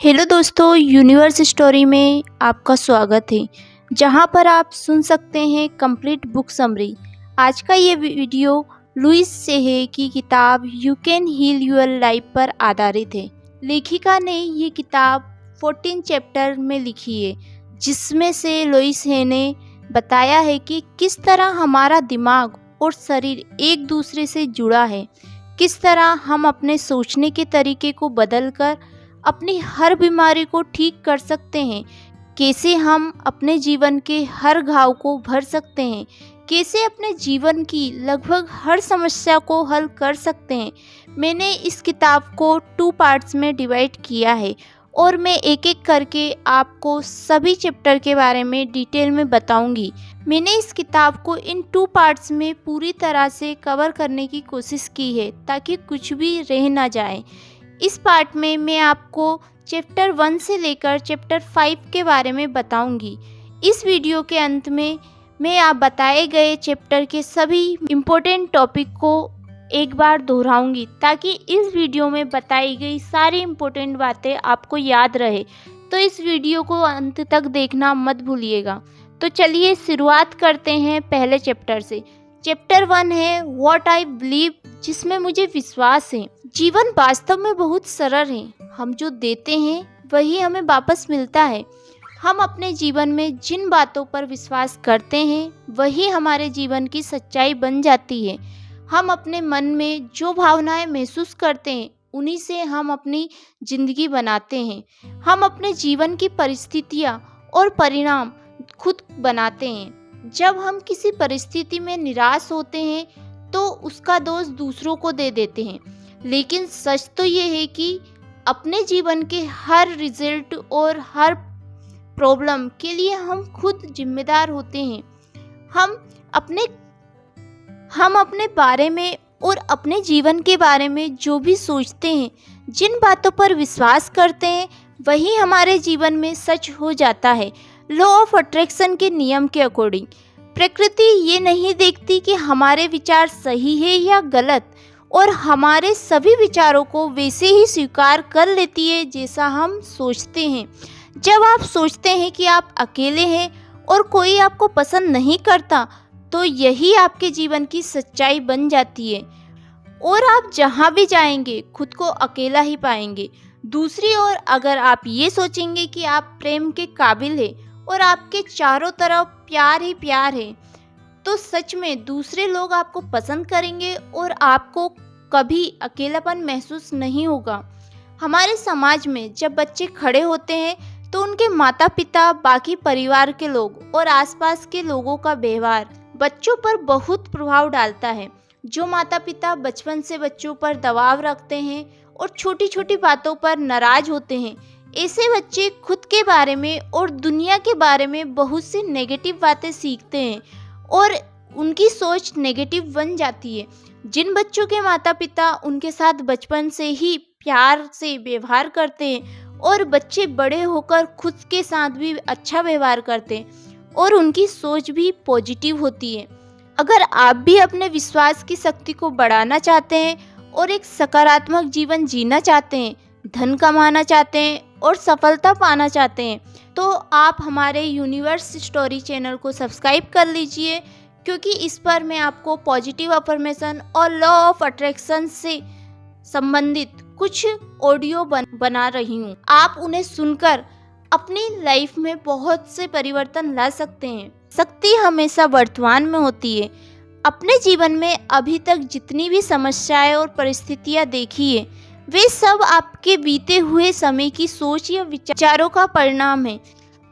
Hello दोस्तों, universe story में आपका स्वागत है। जहां पर आप सुन सकते हैं कंप्लीट बुक समरी। आज का ये वीडियो लुइस सेहे की किताब you can heal your life पर आधारित है। लेखिका ने ये किताब 14 चैप्टर में लिखी है, जिसमें से लुइस सेहे ने बताया है कि किस तरह हमारा दिमाग और शरीर एक दूसरे से जुड़ा है, किस तरह हम अपने सोचने के तरीके को बदलकर अपनी हर बीमारी को ठीक कर सकते हैं, कैसे हम अपने जीवन के हर घाव को भर सकते हैं, कैसे अपने जीवन की लगभग हर समस्या को हल कर सकते हैं। मैंने इस किताब को 2 पार्ट्स में डिवाइड किया है और मैं एक एक करके आपको सभी चैप्टर के बारे में डिटेल में बताऊंगी। मैंने इस किताब को इन 2 पार्ट्स में पूरी तरह से कवर करने की कोशिश की है ताकि कुछ भी रह ना जाए। इस पार्ट में मैं आपको चैप्टर 1 से लेकर चैप्टर 5 के बारे में बताऊंगी। इस वीडियो के अंत में मैं आप बताए गए चैप्टर के सभी इम्पोर्टेंट टॉपिक को एक बार दोहराऊंगी ताकि इस वीडियो में बताई गई सारी इम्पोर्टेंट बातें आपको याद रहे। तो इस वीडियो को अंत तक देखना मत भूलिएगा। तो चलिए शुरुआत करते हैं पहले चैप्टर से। चैप्टर 1 है व्हाट आई बिलीव, जिसमें मुझे विश्वास है। जीवन वास्तव में बहुत सरल है। हम जो देते हैं वही हमें वापस मिलता है। हम अपने जीवन में जिन बातों पर विश्वास करते हैं वही हमारे जीवन की सच्चाई बन जाती है। हम अपने मन में जो भावनाएं महसूस करते हैं उन्हीं से हम अपनी जिंदगी बनाते हैं। हम अपने जीवन की परिस्थितियां और परिणाम खुद बनाते हैं। जब हम किसी परिस्थिति में निराश होते हैं तो उसका दोष दूसरों को दे देते हैं, लेकिन सच तो ये है कि अपने जीवन के हर रिजल्ट और हर प्रॉब्लम के लिए हम खुद जिम्मेदार होते हैं। हम अपने बारे में और अपने जीवन के बारे में जो भी सोचते हैं, जिन बातों पर विश्वास करते हैं वही हमारे जीवन में सच हो जाता है। लॉ ऑफ अट्रैक्शन के नियम के अकॉर्डिंग प्रकृति ये नहीं देखती कि हमारे विचार सही है या गलत, और हमारे सभी विचारों को वैसे ही स्वीकार कर लेती है जैसा हम सोचते हैं। जब आप सोचते हैं कि आप अकेले हैं और कोई आपको पसंद नहीं करता, तो यही आपके जीवन की सच्चाई बन जाती है और आप जहाँ भी जाएंगे खुद को अकेला ही पाएंगे। दूसरी ओर अगर आप ये सोचेंगे कि आप प्रेम के काबिल हैं और आपके चारों तरफ प्यार ही प्यार है, तो सच में दूसरे लोग आपको पसंद करेंगे और आपको कभी अकेलापन महसूस नहीं होगा। हमारे समाज में जब बच्चे खड़े होते हैं तो उनके माता पिता, बाकी परिवार के लोग और आसपास के लोगों का व्यवहार बच्चों पर बहुत प्रभाव डालता है। जो माता पिता बचपन से बच्चों पर दबाव रखते हैं और छोटी छोटी बातों पर नाराज होते हैं, ऐसे बच्चे खुद के बारे में और दुनिया के बारे में बहुत सी नेगेटिव बातें सीखते हैं और उनकी सोच नेगेटिव बन जाती है। जिन बच्चों के माता पिता उनके साथ बचपन से ही प्यार से व्यवहार करते हैं और बच्चे बड़े होकर खुद के साथ भी अच्छा व्यवहार करते हैं और उनकी सोच भी पॉजिटिव होती है। अगर आप भी अपने विश्वास की शक्ति को बढ़ाना चाहते हैं और एक सकारात्मक जीवन जीना चाहते हैं, धन कमाना चाहते हैं और सफलता पाना चाहते हैं, तो आप हमारे यूनिवर्स स्टोरी चैनल को सब्सक्राइब कर लीजिए, क्योंकि इस पर मैं आपको पॉजिटिव अफर्मेशन और लॉ ऑफ अट्रैक्शन से संबंधित कुछ ऑडियो बना रही हूँ। आप उन्हें सुनकर अपनी लाइफ में बहुत से परिवर्तन ला सकते हैं। शक्ति हमेशा वर्तमान में होती है। अपने जीवन में अभी तक जितनी भी समस्याएं और परिस्थितियां देखी है, वे सब आपके बीते हुए समय की सोच या विचारों का परिणाम है।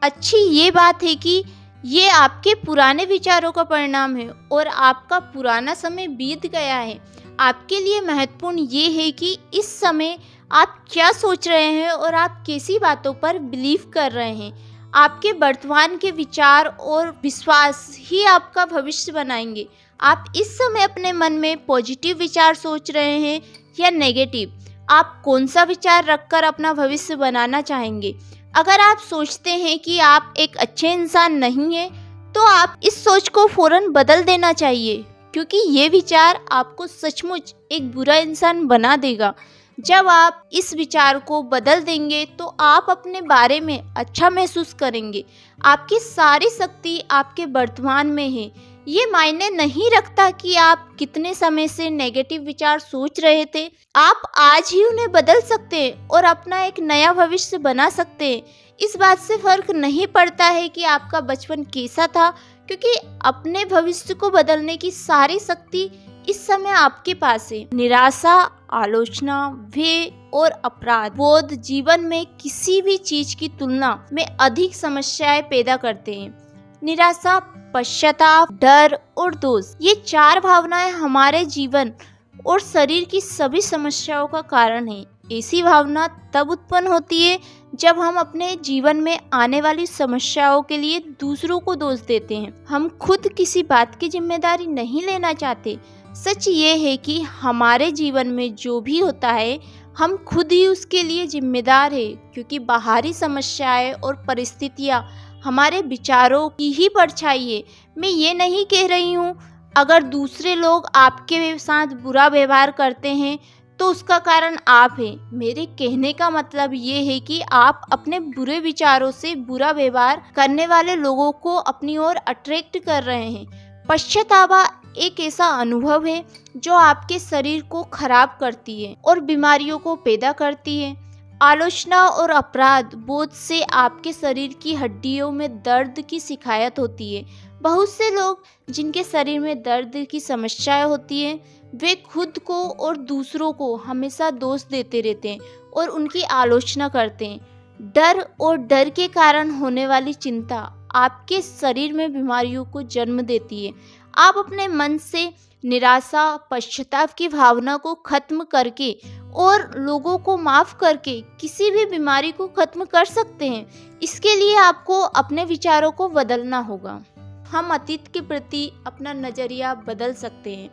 अच्छी ये बात है कि ये आपके पुराने विचारों का परिणाम है और आपका पुराना समय बीत गया है। आपके लिए महत्वपूर्ण ये है कि इस समय आप क्या सोच रहे हैं और आप कैसी बातों पर बिलीव कर रहे हैं। आपके वर्तमान के विचार और विश्वास ही आपका भविष्य बनाएंगे। आप इस समय अपने मन में पॉजिटिव विचार सोच रहे हैं या नेगेटिव, आप कौन सा विचार रखकर अपना भविष्य बनाना चाहेंगे। अगर आप सोचते हैं कि आप एक अच्छे इंसान नहीं हैं, तो आप इस सोच को फौरन बदल देना चाहिए, क्योंकि ये विचार आपको सचमुच एक बुरा इंसान बना देगा। जब आप इस विचार को बदल देंगे तो आप अपने बारे में अच्छा महसूस करेंगे। आपकी सारी शक्ति आपके वर्तमान में है। ये मायने नहीं रखता कि आप कितने समय से नेगेटिव विचार सोच रहे थे। आप आज ही उन्हें बदल सकते हैं और अपना एक नया भविष्य बना सकते हैं। इस बात से फर्क नहीं पड़ता है कि आपका बचपन कैसा था, क्योंकि अपने भविष्य को बदलने की सारी शक्ति इस समय आपके पास है। निराशा, आलोचना, भय और अपराध बोध जीवन में किसी भी चीज की तुलना में अधिक समस्याएं पैदा करते हैं। निराशा, पश्चाताप, डर और दोष, ये चार भावनाएं हमारे जीवन और शरीर की सभी समस्याओं का कारण है। ऐसी भावना तब उत्पन्न होती है जब हम अपने जीवन में आने वाली समस्याओं के लिए दूसरों को दोष देते हैं। हम खुद किसी बात की जिम्मेदारी नहीं लेना चाहते। सच ये है कि हमारे जीवन में जो भी होता है हम खुद ही उसके लिए जिम्मेदार है, क्योंकि बाहरी समस्याएं और परिस्थितियां हमारे विचारों की ही परछाई है। मैं ये नहीं कह रही हूँ अगर दूसरे लोग आपके साथ बुरा व्यवहार करते हैं तो उसका कारण आप हैं। मेरे कहने का मतलब ये है कि आप अपने बुरे विचारों से बुरा व्यवहार करने वाले लोगों को अपनी ओर अट्रैक्ट कर रहे हैं। पश्चाताप एक ऐसा अनुभव है जो आपके शरीर को खराब करती है और बीमारियों को पैदा करती है। आलोचना और अपराध बोध से आपके शरीर की हड्डियों में दर्द की शिकायत होती है। बहुत से लोग जिनके शरीर में दर्द की समस्याएं होती है वे खुद को और दूसरों को हमेशा दोष देते रहते हैं और उनकी आलोचना करते हैं। डर और डर के कारण होने वाली चिंता आपके शरीर में बीमारियों को जन्म देती है। आप अपने मन से निराशा, पश्चाताप की भावना को खत्म करके और लोगों को माफ करके किसी भी बीमारी को खत्म कर सकते हैं। इसके लिए आपको अपने विचारों को बदलना होगा। हम अतीत के प्रति अपना नजरिया बदल सकते हैं।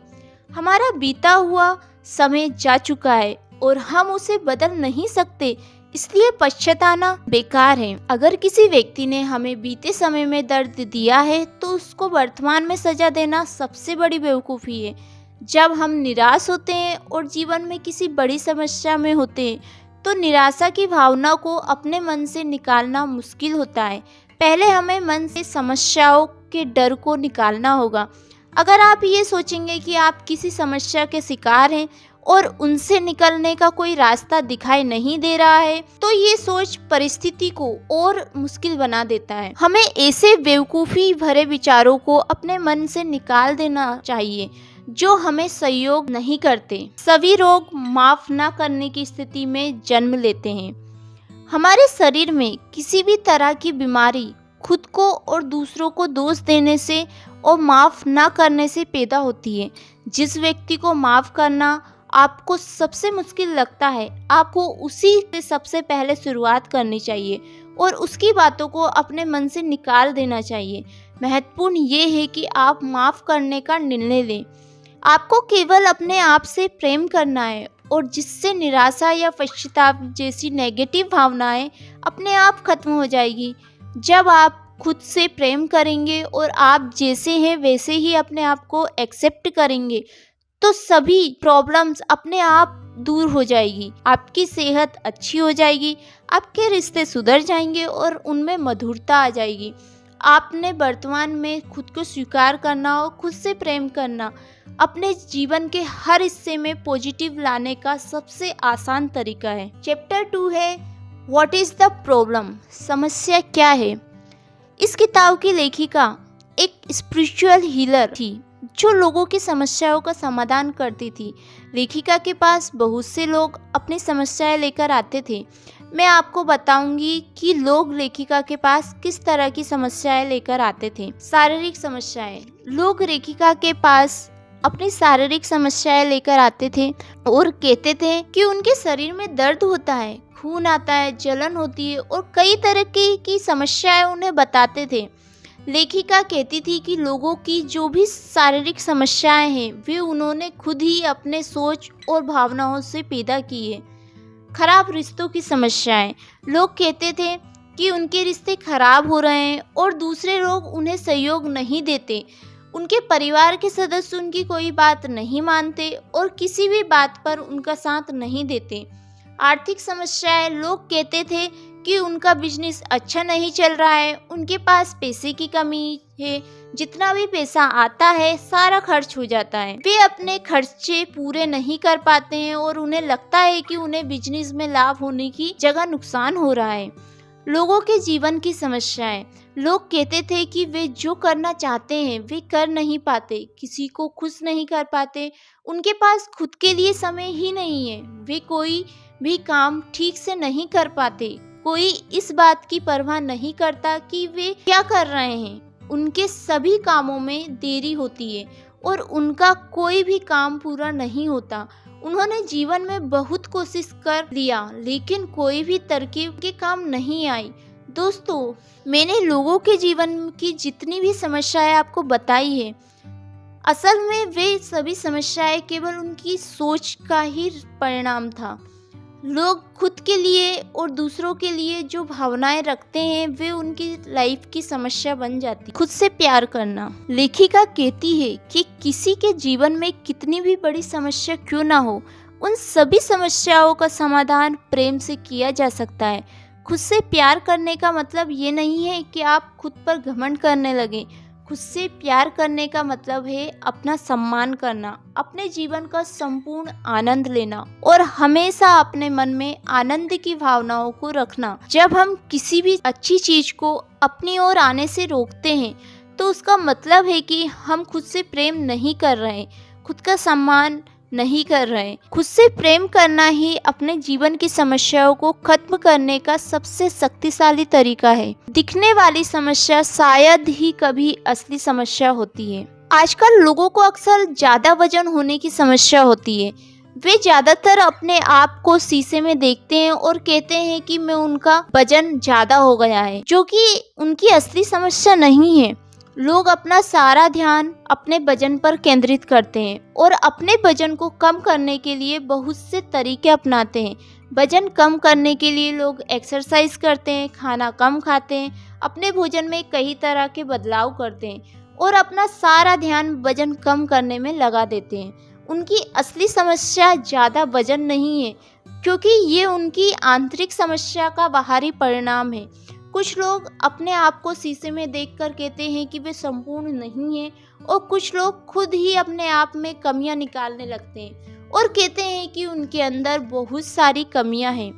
हमारा बीता हुआ समय जा चुका है और हम उसे बदल नहीं सकते, इसलिए पश्चाताना बेकार है। अगर किसी व्यक्ति ने हमें बीते समय में दर्द दिया है तो उसको वर्तमान में सजा देना सबसे बड़ी बेवकूफ़ी है। जब हम निराश होते हैं और जीवन में किसी बड़ी समस्या में होते हैं तो निराशा की भावना को अपने मन से निकालना मुश्किल होता है। पहले हमें मन से समस्याओं के डर को निकालना होगा। अगर आप ये सोचेंगे कि आप किसी समस्या के शिकार हैं और उनसे निकलने का कोई रास्ता दिखाई नहीं दे रहा है तो ये सोच परिस्थिति को और मुश्किल बना देता है। हमें ऐसे बेवकूफ़ी भरे विचारों को अपने मन से निकाल देना चाहिए जो हमें सहयोग नहीं करते। सभी रोग माफ न करने की स्थिति में जन्म लेते हैं। हमारे शरीर में किसी भी तरह की बीमारी खुद को और दूसरों को दोष देने से और माफ न करने से पैदा होती है। जिस व्यक्ति को माफ करना आपको सबसे मुश्किल लगता है, आपको उसी से सबसे पहले शुरुआत करनी चाहिए और उसकी बातों को अपने मन से निकाल देना चाहिए। महत्वपूर्ण ये है कि आप माफ करने का निर्णय लें। आपको केवल अपने आप से प्रेम करना है और जिससे निराशा या पश्चाताप जैसी नेगेटिव भावनाएं अपने आप खत्म हो जाएगी। जब आप खुद से प्रेम करेंगे और आप जैसे हैं वैसे ही अपने आप को एक्सेप्ट करेंगे तो सभी प्रॉब्लम्स अपने आप दूर हो जाएगी। आपकी सेहत अच्छी हो जाएगी, आपके रिश्ते सुधर जाएंगे और उनमें मधुरता आ जाएगी। आपने वर्तमान में खुद को स्वीकार करना और खुद से प्रेम करना अपने जीवन के हर हिस्से में पॉजिटिव लाने का सबसे आसान तरीका है। चैप्टर 2 है व्हाट इज़ द प्रॉब्लम, समस्या क्या है। इस किताब की लेखिका एक स्पिरिचुअल हीलर थी जो लोगों की समस्याओं का समाधान करती थी। लेखिका के पास बहुत से लोग अपनी समस्याएं लेकर आते थे। मैं आपको बताऊंगी कि लोग लेखिका के पास किस तरह की समस्याएं लेकर आते थे। शारीरिक समस्याएं, लोग लेखिका के पास अपनी शारीरिक समस्याएं लेकर आते थे और कहते थे कि उनके शरीर में दर्द होता है, खून आता है, जलन होती है और कई तरह की समस्याएं उन्हें बताते थे। लेखिका कहती थी कि लोगों की जो भी शारीरिक समस्याएं हैं वे उन्होंने खुद ही अपने सोच और भावनाओं से पैदा की है। खराब रिश्तों की समस्याएं, लोग कहते थे कि उनके रिश्ते खराब हो रहे हैं और दूसरे लोग उन्हें सहयोग नहीं देते। उनके परिवार के सदस्य उनकी कोई बात नहीं मानते और किसी भी बात पर उनका साथ नहीं देते। आर्थिक समस्याएं, लोग कहते थे कि उनका बिजनेस अच्छा नहीं चल रहा है, उनके पास पैसे की कमी है, जितना भी पैसा आता है सारा खर्च हो जाता है। वे अपने खर्चे पूरे नहीं कर पाते हैं और उन्हें लगता है कि उन्हें बिजनेस में लाभ होने की जगह नुकसान हो रहा है। लोगों के जीवन की समस्याएं, लोग कहते थे कि वे जो करना चाहते हैं वे कर नहीं पाते, किसी को खुश नहीं कर पाते, उनके पास खुद के लिए समय ही नहीं है, वे कोई भी काम ठीक से नहीं कर पाते, कोई इस बात की परवाह नहीं करता कि वे क्या कर रहे हैं, उनके सभी कामों में देरी होती है और उनका कोई भी काम पूरा नहीं होता। उन्होंने जीवन में बहुत कोशिश कर लिया लेकिन कोई भी तरकीब के काम नहीं आई। दोस्तों, मैंने लोगों के जीवन की जितनी भी समस्याएं आपको बताई है, असल में वे सभी समस्याएं केवल उनकी सोच का ही परिणाम था। लोग खुद के लिए और दूसरों के लिए जो भावनाएं रखते हैं वे उनकी लाइफ की समस्या बन जाती। खुद से प्यार करना, लेखिका कहती है कि किसी के जीवन में कितनी भी बड़ी समस्या क्यों ना हो, उन सभी समस्याओं का समाधान प्रेम से किया जा सकता है। खुद से प्यार करने का मतलब ये नहीं है कि आप खुद पर घमंड करने लगें। खुद से प्यार करने का मतलब है अपना सम्मान करना, अपने जीवन का संपूर्ण आनंद लेना और हमेशा अपने मन में आनंद की भावनाओं को रखना। जब हम किसी भी अच्छी चीज को अपनी ओर आने से रोकते हैं तो उसका मतलब है कि हम खुद से प्रेम नहीं कर रहे, खुद का सम्मान नहीं कर रहे। खुद से प्रेम करना ही अपने जीवन की समस्याओं को खत्म करने का सबसे शक्तिशाली तरीका है। दिखने वाली समस्या शायद ही कभी असली समस्या होती है। आजकल लोगों को अक्सर ज्यादा वजन होने की समस्या होती है। वे ज्यादातर अपने आप को शीशे में देखते हैं और कहते हैं कि मैं उनका वजन ज्यादा हो गया है, जो कि उनकी असली समस्या नहीं है। लोग अपना सारा ध्यान अपने वजन पर केंद्रित करते हैं और अपने वजन को कम करने के लिए बहुत से तरीके अपनाते हैं। वजन कम करने के लिए लोग एक्सरसाइज करते हैं, खाना कम खाते हैं, अपने भोजन में कई तरह के बदलाव करते हैं और अपना सारा ध्यान वजन कम करने में लगा देते हैं। उनकी असली समस्या ज़्यादा वजन नहीं है, क्योंकि ये उनकी आंतरिक समस्या का बाहरी परिणाम है। कुछ लोग अपने आप को शीशे में देखकर कहते हैं कि वे संपूर्ण नहीं हैं और कुछ लोग खुद ही अपने आप में कमियां निकालने लगते हैं और कहते हैं कि उनके अंदर बहुत सारी कमियां हैं।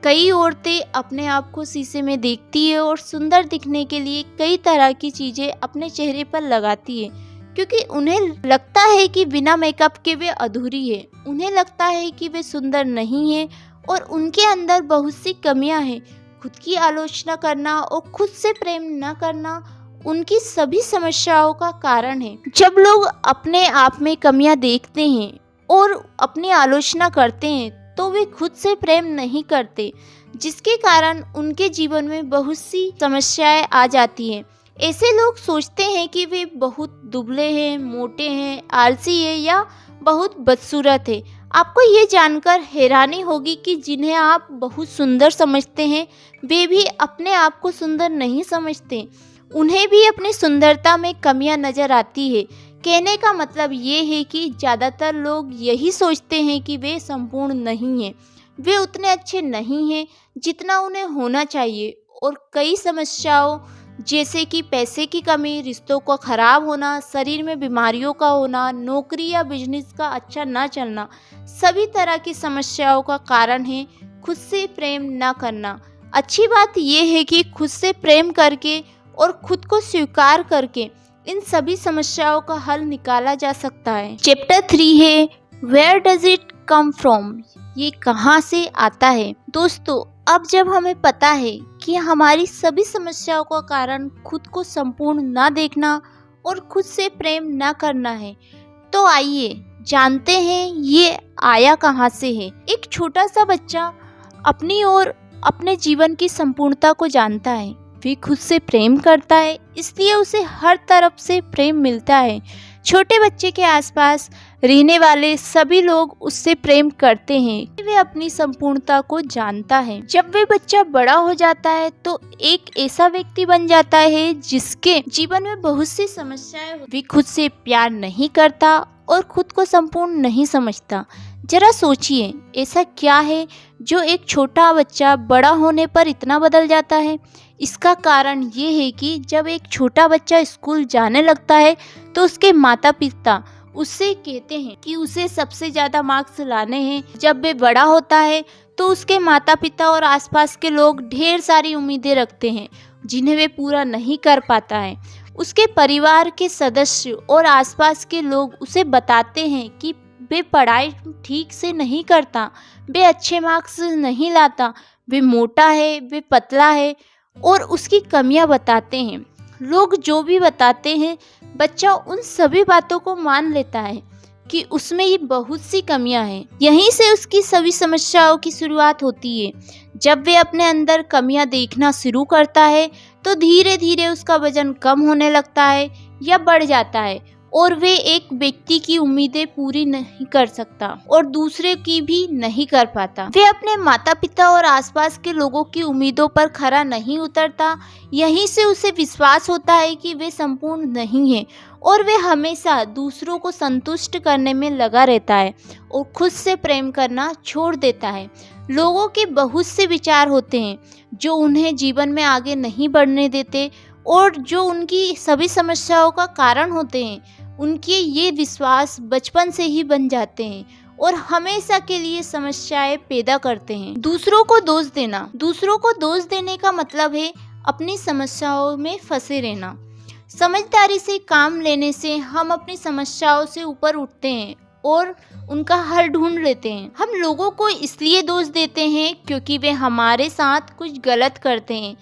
कई औरतें अपने आप को शीशे में देखती है और सुंदर दिखने के लिए कई तरह की चीज़ें अपने चेहरे पर लगाती है, क्योंकि उन्हें लगता है कि बिना मेकअप के वे अधूरी है। उन्हें लगता है कि वे सुंदर नहीं है और उनके अंदर बहुत सी कमियां हैं। खुद की आलोचना करना और खुद से प्रेम न करना उनकी सभी समस्याओं का कारण है। जब लोग अपने आप में कमियां देखते हैं और अपनी आलोचना करते हैं तो वे खुद से प्रेम नहीं करते, जिसके कारण उनके जीवन में बहुत सी समस्याएं आ जाती हैं। ऐसे लोग सोचते हैं कि वे बहुत दुबले हैं, मोटे हैं, आलसी हैं या बहुत बदसूरत है। आपको ये जानकर हैरानी होगी कि जिन्हें आप बहुत सुंदर समझते हैं वे भी अपने आप को सुंदर नहीं समझते। उन्हें भी अपनी सुंदरता में कमियां नजर आती है। कहने का मतलब ये है कि ज़्यादातर लोग यही सोचते हैं कि वे संपूर्ण नहीं हैं, वे उतने अच्छे नहीं हैं जितना उन्हें होना चाहिए और कई समस्याओं जैसे कि पैसे की कमी, रिश्तों का खराब होना, शरीर में बीमारियों का होना, नौकरी या बिजनेस का अच्छा ना चलना, सभी तरह की समस्याओं का कारण है खुद से प्रेम ना करना। अच्छी बात यह है कि खुद से प्रेम करके और खुद को स्वीकार करके इन सभी समस्याओं का हल निकाला जा सकता है। चैप्टर 3 है where does it come from, ये कहाँ से आता है। दोस्तों, अब जब हमें पता है कि हमारी सभी समस्याओं का कारण खुद को संपूर्ण ना देखना और खुद से प्रेम ना करना है, तो आइए जानते हैं ये आया कहाँ से है। एक छोटा सा बच्चा अपनी और अपने जीवन की संपूर्णता को जानता है। वे खुद से प्रेम करता है, इसलिए उसे हर तरफ से प्रेम मिलता है। छोटे बच्चे के आसपास रहने वाले सभी लोग उससे प्रेम करते हैं। वे अपनी संपूर्णता को जानता है। जब वे बच्चा बड़ा हो जाता है तो एक ऐसा व्यक्ति बन जाता है जिसके जीवन में बहुत सी समस्याएं वे खुद से प्यार नहीं करता और खुद को संपूर्ण नहीं समझता। जरा सोचिए, ऐसा क्या है जो एक छोटा बच्चा बड़ा होने पर इतना बदल जाता है? इसका कारण ये है कि जब एक छोटा बच्चा स्कूल जाने लगता है तो उसके माता पिता उससे कहते हैं कि उसे सबसे ज़्यादा मार्क्स लाने हैं। जब वे बड़ा होता है तो उसके माता पिता और आसपास के लोग ढेर सारी उम्मीदें रखते हैं जिन्हें वे पूरा नहीं कर पाता है। उसके परिवार के सदस्य और आसपास के लोग उसे बताते हैं कि वे पढ़ाई ठीक से नहीं करता, वे अच्छे मार्क्स नहीं लाता, वे मोटा है, वे पतला है और उसकी कमियां बताते हैं। लोग जो भी बताते हैं बच्चा उन सभी बातों को मान लेता है कि उसमें ये बहुत सी कमियां हैं। यहीं से उसकी सभी समस्याओं की शुरुआत होती है। जब वे अपने अंदर कमियां देखना शुरू करता है तो धीरे धीरे उसका वजन कम होने लगता है या बढ़ जाता है और वे एक व्यक्ति की उम्मीदें पूरी नहीं कर सकता और दूसरे की भी नहीं कर पाता। वे अपने माता पिता और आसपास के लोगों की उम्मीदों पर खरा नहीं उतरता। यहीं से उसे विश्वास होता है कि वे संपूर्ण नहीं है और वे हमेशा दूसरों को संतुष्ट करने में लगा रहता है और खुद से प्रेम करना छोड़ देता है। लोगों के बहुत से विचार होते हैं जो उन्हें जीवन में आगे नहीं बढ़ने देते और जो उनकी सभी समस्याओं का कारण होते हैं। उनके ये विश्वास बचपन से ही बन जाते हैं और हमेशा के लिए समस्याएं पैदा करते हैं। दूसरों को दोष देने का मतलब है अपनी समस्याओं में फंसे रहना। समझदारी से काम लेने से हम अपनी समस्याओं से ऊपर उठते हैं और उनका हल ढूंढ लेते हैं। हम लोगों को इसलिए दोष देते हैं क्योंकि वे हमारे साथ कुछ गलत करते हैं।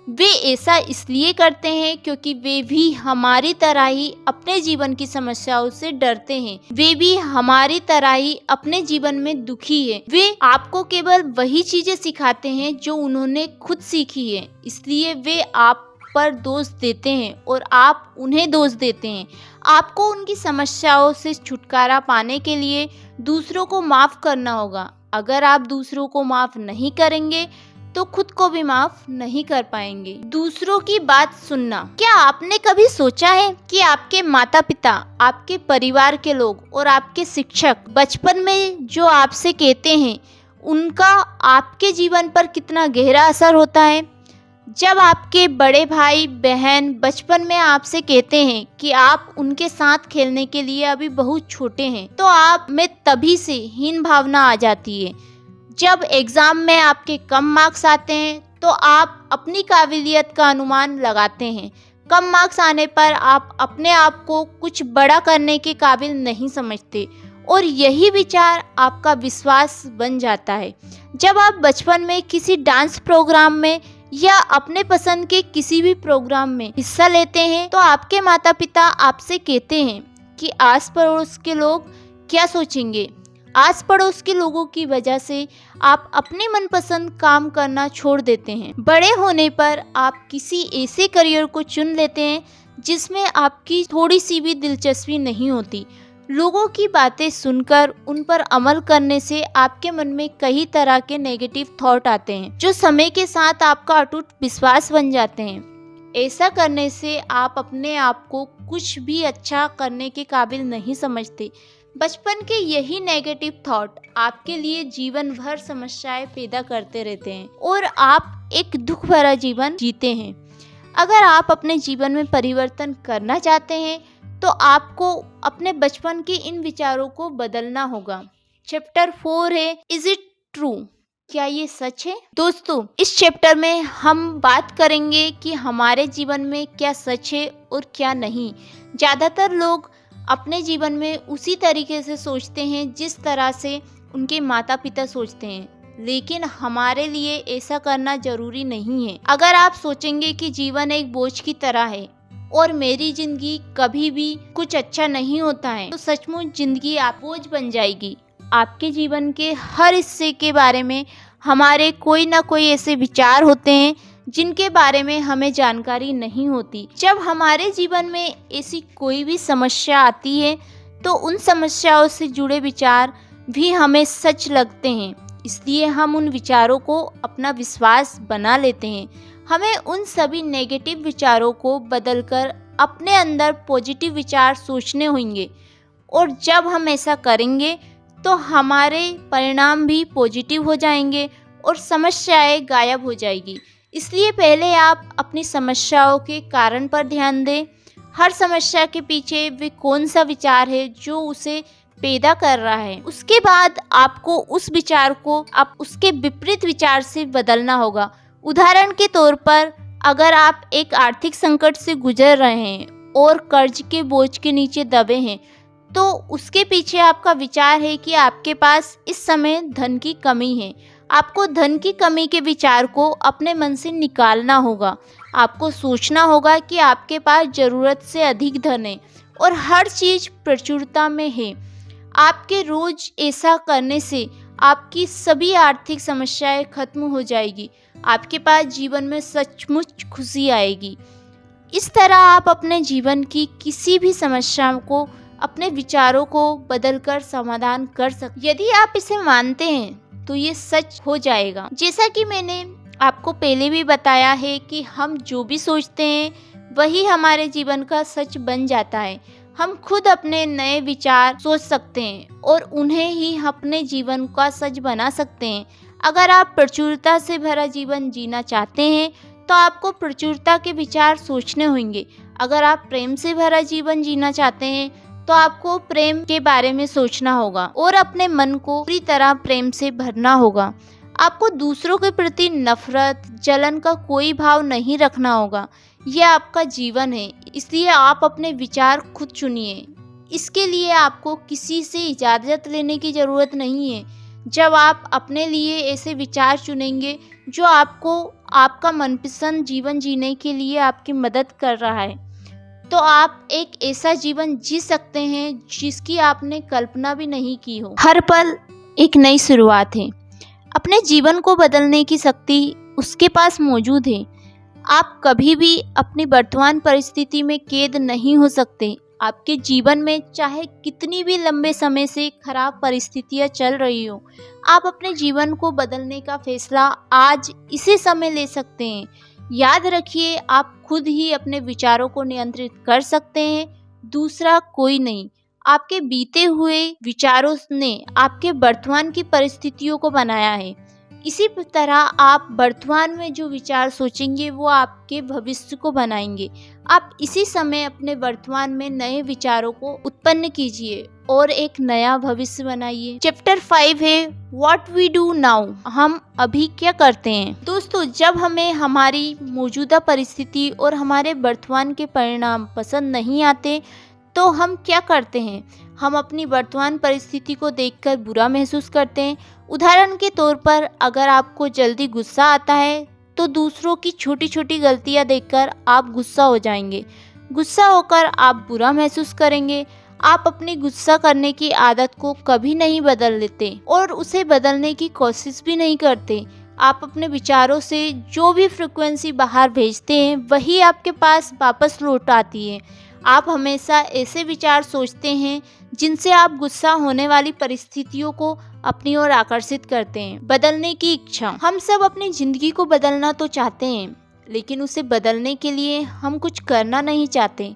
वे ऐसा इसलिए करते हैं क्योंकि वे भी हमारी तरह ही अपने जीवन की समस्याओं से डरते हैं। वे भी हमारी तरह ही अपने जीवन में दुखी है। वे आपको केवल वही चीजें सिखाते हैं जो उन्होंने खुद सीखी है, इसलिए वे आप पर दोष देते हैं और आप उन्हें दोष देते हैं। आपको उनकी समस्याओं से छुटकारा पाने के लिए दूसरों को माफ करना होगा। अगर आप दूसरों को माफ नहीं करेंगे तो खुद को भी माफ नहीं कर पाएंगे। दूसरों की बात सुनना। क्या आपने कभी सोचा है कि आपके माता पिता, आपके परिवार के लोग और आपके शिक्षक बचपन में जो आपसे कहते हैं उनका आपके जीवन पर कितना गहरा असर होता है? जब आपके बड़े भाई बहन बचपन में आपसे कहते हैं कि आप उनके साथ खेलने के लिए अभी बहुत छोटे हैं तो आप में तभी से हीन भावना आ जाती है। जब एग्ज़ाम में आपके कम मार्क्स आते हैं तो आप अपनी काबिलियत का अनुमान लगाते हैं। कम मार्क्स आने पर आप अपने आप को कुछ बड़ा करने के काबिल नहीं समझते और यही विचार आपका विश्वास बन जाता है। जब आप बचपन में किसी डांस प्रोग्राम में या अपने पसंद के किसी भी प्रोग्राम में हिस्सा लेते हैं तो आपके माता पिता आपसे कहते हैं कि आस पड़ोस के लोग क्या सोचेंगे। आस पड़ोस के लोगों की वजह से आप अपने मनपसंद काम करना छोड़ देते हैं। बड़े होने पर आप किसी ऐसे करियर को चुन लेते हैं जिसमें आपकी थोड़ी सी भी दिलचस्पी नहीं होती। लोगों की बातें सुनकर उन पर अमल करने से आपके मन में कई तरह के नेगेटिव थॉट आते हैं जो समय के साथ आपका अटूट विश्वास बन जाते हैं। ऐसा करने से आप अपने आप को कुछ भी अच्छा करने के काबिल नहीं समझते। बचपन के यही नेगेटिव थॉट आपके लिए जीवन भर समस्याएं पैदा करते रहते हैं और आप एक दुख भरा जीवन जीते हैं। अगर आप अपने जीवन में परिवर्तन करना चाहते हैं तो आपको अपने बचपन के इन विचारों को बदलना होगा। चैप्टर 4 है इज इट ट्रू, क्या ये सच है? दोस्तों, इस चैप्टर में हम बात करेंगे कि हमारे जीवन में क्या सच है और क्या नहीं। ज़्यादातर लोग अपने जीवन में उसी तरीके से सोचते हैं जिस तरह से उनके माता पिता सोचते हैं, लेकिन हमारे लिए ऐसा करना जरूरी नहीं है। अगर आप सोचेंगे कि जीवन एक बोझ की तरह है और मेरी जिंदगी कभी भी कुछ अच्छा नहीं होता है तो सचमुच जिंदगी आप बोझ बन जाएगी। आपके जीवन के हर हिस्से के बारे में हमारे कोई ना कोई ऐसे विचार होते हैं जिनके बारे में हमें जानकारी नहीं होती। जब हमारे जीवन में ऐसी कोई भी समस्या आती है तो उन समस्याओं से जुड़े विचार भी हमें सच लगते हैं, इसलिए हम उन विचारों को अपना विश्वास बना लेते हैं। हमें उन सभी नेगेटिव विचारों को बदलकर अपने अंदर पॉजिटिव विचार सोचने होंगे, और जब हम ऐसा करेंगे तो हमारे परिणाम भी पॉजिटिव हो जाएंगे और समस्याएं गायब हो जाएगी। इसलिए पहले आप अपनी समस्याओं के कारण पर ध्यान दें। हर समस्या के पीछे वे कौन सा विचार है जो उसे पैदा कर रहा है। उसके बाद आपको उस विचार को आप उसके विपरीत विचार से बदलना होगा। उदाहरण के तौर पर, अगर आप एक आर्थिक संकट से गुजर रहे हैं और कर्ज के बोझ के नीचे दबे हैं, तो उसके पीछे आपका विचार है कि आपके पास इस समय धन की कमी है। आपको धन की कमी के विचार को अपने मन से निकालना होगा। आपको सोचना होगा कि आपके पास ज़रूरत से अधिक धन है और हर चीज़ प्रचुरता में है। आपके रोज ऐसा करने से आपकी सभी आर्थिक समस्याएं खत्म हो जाएगी। आपके पास जीवन में सचमुच खुशी आएगी। इस तरह आप अपने जीवन की किसी भी समस्या को अपने विचारों को बदलकर समाधान कर सकते। यदि आप इसे मानते हैं तो ये सच हो जाएगा। जैसा कि मैंने आपको पहले भी बताया है कि हम जो भी सोचते हैं वही हमारे जीवन का सच बन जाता है। हम खुद अपने नए विचार सोच सकते हैं और उन्हें ही अपने जीवन का सच बना सकते हैं। अगर आप प्रचुरता से भरा जीवन जीना चाहते हैं तो आपको प्रचुरता के विचार सोचने होंगे। अगर आप प्रेम से भरा जीवन जीना चाहते हैं तो आपको प्रेम के बारे में सोचना होगा और अपने मन को पूरी तरह प्रेम से भरना होगा। आपको दूसरों के प्रति नफरत, जलन का कोई भाव नहीं रखना होगा। यह आपका जीवन है, इसलिए आप अपने विचार खुद चुनिए। इसके लिए आपको किसी से इजाज़त लेने की ज़रूरत नहीं है। जब आप अपने लिए ऐसे विचार चुनेंगे जो आपको आपका मनपसंद जीवन जीने के लिए आपकी मदद कर रहा है, तो आप एक ऐसा जीवन जी सकते हैं जिसकी आपने कल्पना भी नहीं की हो। हर पल एक नई शुरुआत है। अपने जीवन को बदलने की शक्ति उसके पास मौजूद है। आप कभी भी अपनी वर्तमान परिस्थिति में कैद नहीं हो सकते। आपके जीवन में चाहे कितनी भी लंबे समय से खराब परिस्थितियां चल रही हो, आप अपने जीवन को बदलने का फैसला आज इसी समय ले सकते हैं। याद रखिए, आप खुद ही अपने विचारों को नियंत्रित कर सकते हैं, दूसरा कोई नहीं। आपके बीते हुए विचारों ने आपके वर्तमान की परिस्थितियों को बनाया है। इसी तरह आप वर्तमान में जो विचार सोचेंगे वो आपके भविष्य को बनाएंगे। आप इसी समय अपने वर्तमान में नए विचारों को उत्पन्न कीजिए और एक नया भविष्य बनाइए। चैप्टर 5 है व्हाट वी डू नाउ, हम अभी क्या करते हैं। दोस्तों, जब हमें हमारी मौजूदा परिस्थिति और हमारे वर्तमान के परिणाम पसंद नहीं आते तो हम क्या करते हैं? हम अपनी वर्तमान परिस्थिति को देखकर बुरा महसूस करते हैं। उदाहरण के तौर पर, अगर आपको जल्दी गुस्सा आता है तो दूसरों की छोटी छोटी गलतियां देखकर आप गुस्सा हो जाएंगे। गुस्सा होकर आप बुरा महसूस करेंगे। आप अपनी गुस्सा करने की आदत को कभी नहीं बदल लेते और उसे बदलने की कोशिश भी नहीं करते। आप अपने विचारों से जो भी फ्रिक्वेंसी बाहर भेजते हैं वही आपके पास वापस लौट आती है। आप हमेशा ऐसे विचार सोचते हैं जिनसे आप गुस्सा होने वाली परिस्थितियों को अपनी ओर आकर्षित करते हैं। बदलने की इच्छा, हम सब अपनी जिंदगी को बदलना तो चाहते हैं, लेकिन उसे बदलने के लिए हम कुछ करना नहीं चाहते।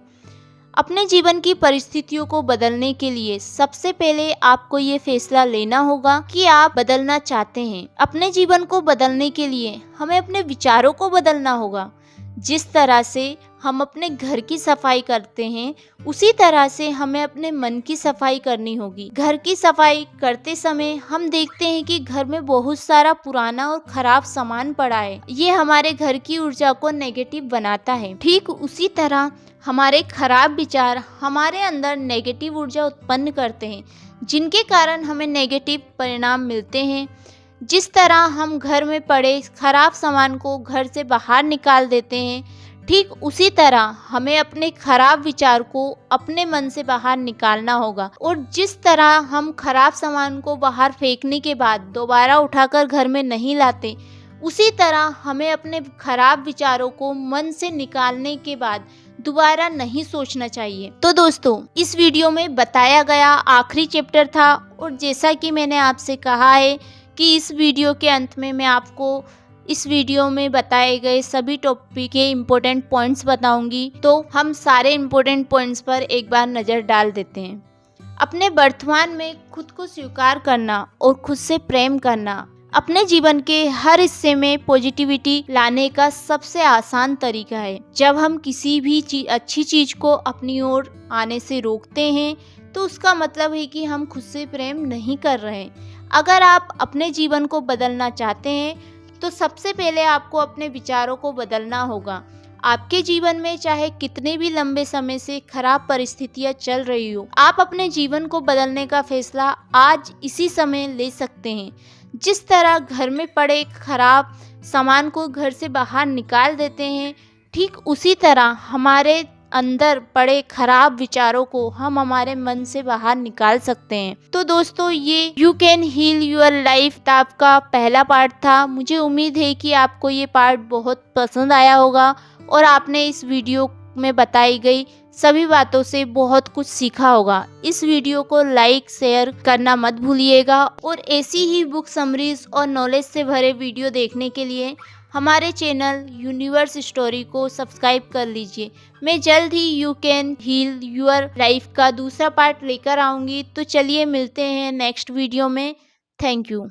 अपने जीवन की परिस्थितियों को बदलने के लिए सबसे पहले आपको ये फैसला लेना होगा कि आप बदलना चाहते हैं। अपने जीवन को बदलने के लिए हमें अपने विचारों को बदलना होगा। जिस तरह से हम अपने घर की सफाई करते हैं, उसी तरह से हमें अपने मन की सफाई करनी होगी। घर की सफाई करते समय हम देखते हैं कि घर में बहुत सारा पुराना और खराब सामान पड़ा है। ये हमारे घर की ऊर्जा को नेगेटिव बनाता है। ठीक उसी तरह हमारे खराब विचार हमारे अंदर नेगेटिव ऊर्जा उत्पन्न करते हैं, जिनके कारण हमें नेगेटिव परिणाम मिलते हैं। जिस तरह हम घर में पड़े खराब सामान को घर से बाहर निकाल देते हैं, ठीक उसी तरह हमें अपने खराब विचार को अपने मन से बाहर निकालना होगा। और जिस तरह हम खराब सामान को बाहर फेंकने के बाद दोबारा उठाकर घर में नहीं लाते, उसी तरह हमें अपने खराब विचारों को मन से निकालने के बाद दोबारा नहीं सोचना चाहिए। तो दोस्तों, इस वीडियो में बताया गया आखिरी चैप्टर था, और जैसा कि मैंने आपसे कहा है कि इस वीडियो के अंत में मैं आपको इस वीडियो में बताए गए सभी टॉपिक के इम्पोर्टेंट पॉइंट्स बताऊंगी। तो हम सारे इम्पोर्टेंट पॉइंट्स पर एक बार नज़र डाल देते हैं। अपने वर्तमान में खुद को स्वीकार करना और खुद से प्रेम करना अपने जीवन के हर हिस्से में पॉजिटिविटी लाने का सबसे आसान तरीका है। जब हम किसी भी अच्छी चीज को अपनी ओर आने से रोकते हैं तो उसका मतलब है कि हम खुद से प्रेम नहीं कर रहे। अगर आप अपने जीवन को बदलना चाहते हैं तो सबसे पहले आपको अपने विचारों को बदलना होगा। आपके जीवन में चाहे कितने भी लंबे समय से खराब परिस्थितियां चल रही हो, आप अपने जीवन को बदलने का फैसला आज इसी समय ले सकते हैं। जिस तरह घर में पड़े खराब सामान को घर से बाहर निकाल देते हैं, ठीक उसी तरह हमारे अंदर पड़े खराब विचारों को हम हमारे मन से बाहर निकाल सकते हैं। तो दोस्तों, ये you can heal your life किताब का पहला पार्ट था। मुझे उम्मीद है कि आपको ये पार्ट बहुत पसंद आया होगा और आपने इस वीडियो में बताई गई सभी बातों से बहुत कुछ सीखा होगा। इस वीडियो को लाइक शेयर करना मत भूलिएगा, और ऐसी ही बुक समरीज और नॉलेज से भरे वीडियो देखने के लिए हमारे चैनल यूनिवर्स स्टोरी को सब्सक्राइब कर लीजिए। मैं जल्द ही you can heal your life का दूसरा पार्ट लेकर आऊँगी। तो चलिए मिलते हैं नेक्स्ट वीडियो में। Thank you.